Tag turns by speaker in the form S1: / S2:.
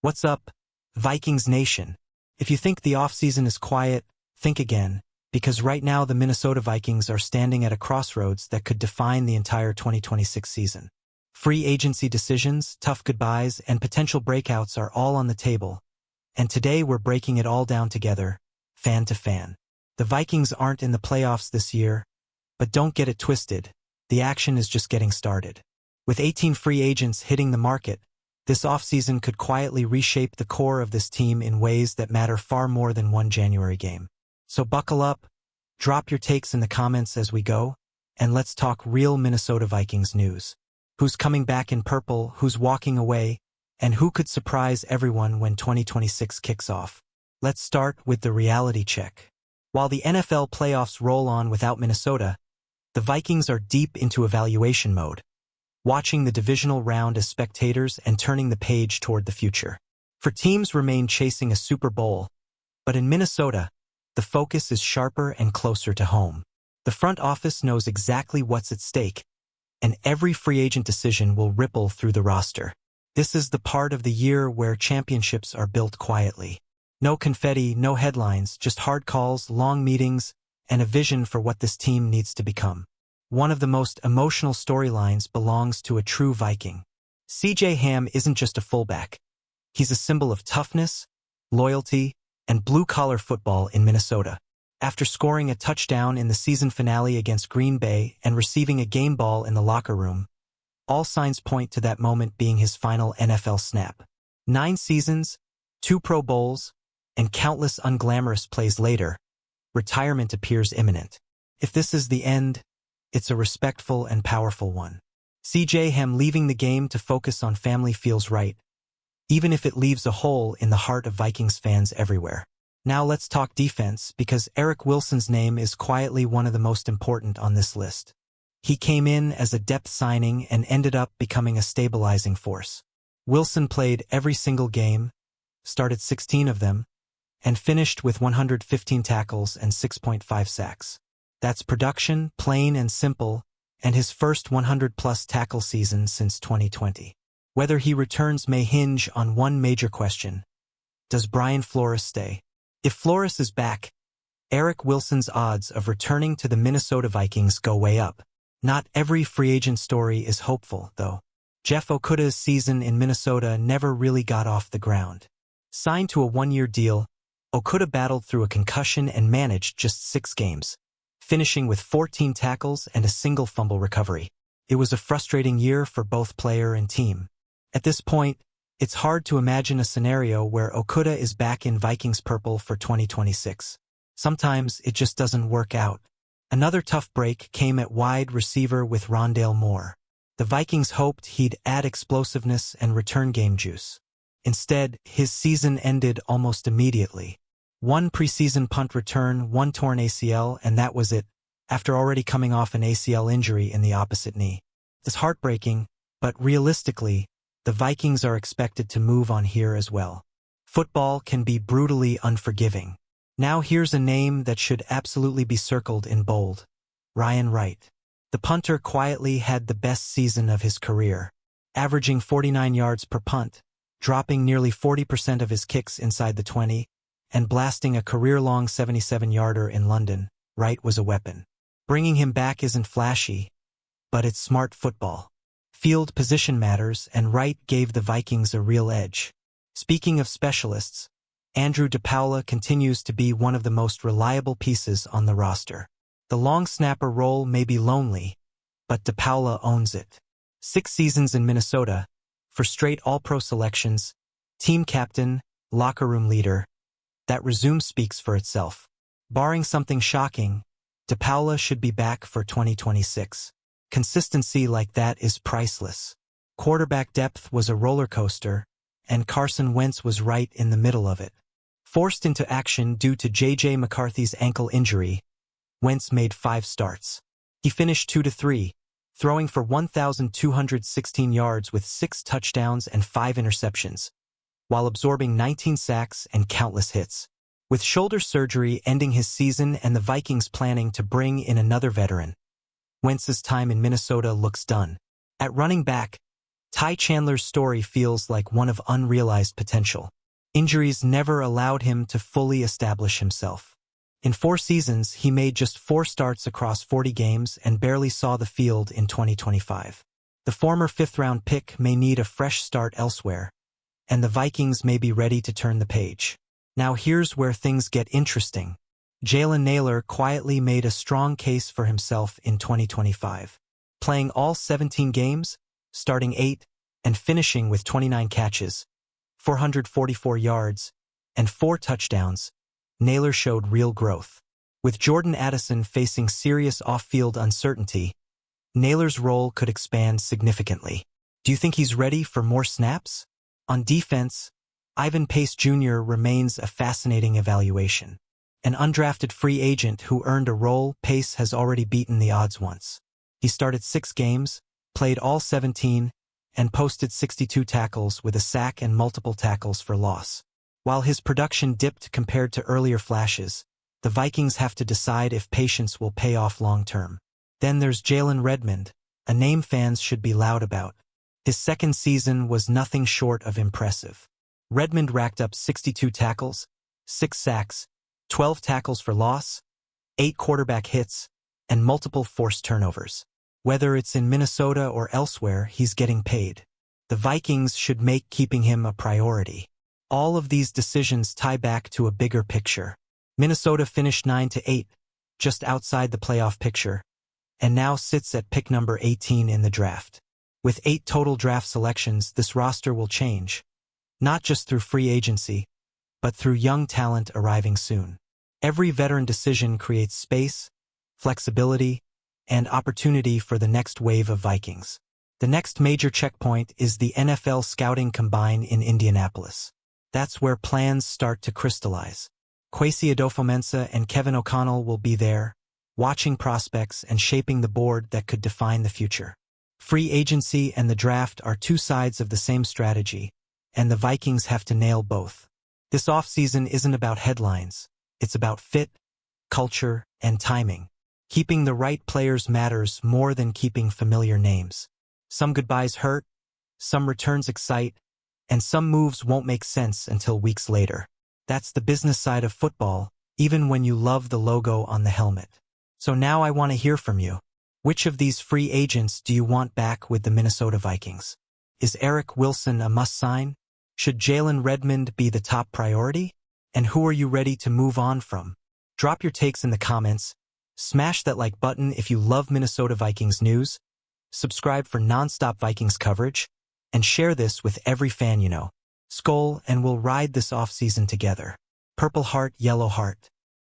S1: What's up, Vikings Nation? If you think the offseason is quiet, think again, because right now the Minnesota Vikings are standing at a crossroads that could define the entire 2026 season. Free agency decisions, tough goodbyes, and potential breakouts are all on the table, and today we're breaking it all down together, fan to fan. The Vikings aren't in the playoffs this year, but don't get it twisted, the action is just getting started. With 18 free agents hitting the market, this offseason could quietly reshape the core of this team in ways that matter far more than one January game. So buckle up, drop your takes in the comments as we go, and let's talk real Minnesota Vikings news. Who's coming back in purple, who's walking away, and who could surprise everyone when 2026 kicks off? Let's start with the reality check. While the NFL playoffs roll on without Minnesota, the Vikings are deep into evaluation mode, watching the divisional round as spectators and turning the page toward the future. For teams remain chasing a Super Bowl, but in Minnesota, the focus is sharper and closer to home. The front office knows exactly what's at stake, and every free agent decision will ripple through the roster. This is the part of the year where championships are built quietly. No confetti, no headlines, just hard calls, long meetings, and a vision for what this team needs to become. One of the most emotional storylines belongs to a true Viking. C.J. Ham isn't just a fullback. He's a symbol of toughness, loyalty, and blue-collar football in Minnesota. After scoring a touchdown in the season finale against Green Bay and receiving a game ball in the locker room, all signs point to that moment being his final NFL snap. 9 seasons, 2 Pro Bowls, and countless unglamorous plays later, retirement appears imminent. If this is the end, it's a respectful and powerful one. C.J. Ham leaving the game to focus on family feels right, even if it leaves a hole in the heart of Vikings fans everywhere. Now let's talk defense, because Eric Wilson's name is quietly one of the most important on this list. He came in as a depth signing and ended up becoming a stabilizing force. Wilson played every single game, started 16 of them, and finished with 115 tackles and 6.5 sacks. That's production, plain and simple, and his first 100-plus tackle season since 2020. Whether he returns may hinge on one major question. Does Brian Flores stay? If Flores is back, Eric Wilson's odds of returning to the Minnesota Vikings go way up. Not every free agent story is hopeful, though. Jeff Okudah's season in Minnesota never really got off the ground. Signed to a 1-year deal, Okudah battled through a concussion and managed just 6 games, finishing with 14 tackles and a single fumble recovery. It was a frustrating year for both player and team. At this point, it's hard to imagine a scenario where Okudah is back in Vikings purple for 2026. Sometimes it just doesn't work out. Another tough break came at wide receiver with Rondale Moore. The Vikings hoped he'd add explosiveness and return game juice. Instead, his season ended almost immediately. 1 preseason punt return, 1 torn ACL, and that was it, after already coming off an ACL injury in the opposite knee. It's heartbreaking, but realistically, the Vikings are expected to move on here as well. Football can be brutally unforgiving. Now here's a name that should absolutely be circled in bold. Ryan Wright. The punter quietly had the best season of his career, averaging 49 yards per punt, dropping nearly 40% of his kicks inside the 20, and blasting a career-long 77-yarder in London. Wright was a weapon. Bringing him back isn't flashy, but it's smart football. Field position matters, and Wright gave the Vikings a real edge. Speaking of specialists, Andrew DePaula continues to be one of the most reliable pieces on the roster. The long snapper role may be lonely, but DePaula owns it. 6 seasons in Minnesota, for straight All-Pro selections, team captain, locker room leader. That resume speaks for itself. Barring something shocking, DePaula should be back for 2026. Consistency like that is priceless. Quarterback depth was a roller coaster, and Carson Wentz was right in the middle of it. Forced into action due to J.J. McCarthy's ankle injury, Wentz made 5 starts. He finished 2-3, throwing for 1,216 yards with 6 touchdowns and 5 interceptions, while absorbing 19 sacks and countless hits. With shoulder surgery ending his season and the Vikings planning to bring in another veteran, Wentz's time in Minnesota looks done. At running back, Ty Chandler's story feels like one of unrealized potential. Injuries never allowed him to fully establish himself. In 4 seasons, he made just 4 starts across 40 games and barely saw the field in 2025. The former 5th-round pick may need a fresh start elsewhere, and the Vikings may be ready to turn the page. Now here's where things get interesting. Jalen Nailor quietly made a strong case for himself in 2025. Playing all 17 games, starting 8, and finishing with 29 catches, 444 yards, and 4 touchdowns, Nailor showed real growth. With Jordan Addison facing serious off-field uncertainty, Nailor's role could expand significantly. Do you think he's ready for more snaps? On defense, Ivan Pace Jr. remains a fascinating evaluation. An undrafted free agent who earned a role, Pace has already beaten the odds once. He started 6 games, played all 17, and posted 62 tackles with a sack and multiple tackles for loss. While his production dipped compared to earlier flashes, the Vikings have to decide if patience will pay off long-term. Then there's Jalen Redmond, a name fans should be loud about. His 2nd season was nothing short of impressive. Redmond racked up 62 tackles, 6 sacks, 12 tackles for loss, 8 quarterback hits, and multiple forced turnovers. Whether it's in Minnesota or elsewhere, he's getting paid. The Vikings should make keeping him a priority. All of these decisions tie back to a bigger picture. Minnesota finished 9-8, just outside the playoff picture, and now sits at pick number 18 in the draft. With 8 total draft selections, this roster will change, not just through free agency, but through young talent arriving soon. Every veteran decision creates space, flexibility, and opportunity for the next wave of Vikings. The next major checkpoint is the NFL Scouting Combine in Indianapolis. That's where plans start to crystallize. Kwesi Adofo-Mensah and Kevin O'Connell will be there, watching prospects and shaping the board that could define the future. Free agency and the draft are 2 sides of the same strategy, and the Vikings have to nail both. This offseason isn't about headlines. It's about fit, culture, and timing. Keeping the right players matters more than keeping familiar names. Some goodbyes hurt, some returns excite, and some moves won't make sense until weeks later. That's the business side of football, even when you love the logo on the helmet. So now I want to hear from you. Which of these free agents do you want back with the Minnesota Vikings? Is Eric Wilson a must-sign? Should Jalen Redmond be the top priority? And who are you ready to move on from? Drop your takes in the comments. Smash that like button if you love Minnesota Vikings news. Subscribe for non-stop Vikings coverage. And share this with every fan you know. Skol, and we'll ride this offseason together. Purple Heart, Yellow Heart.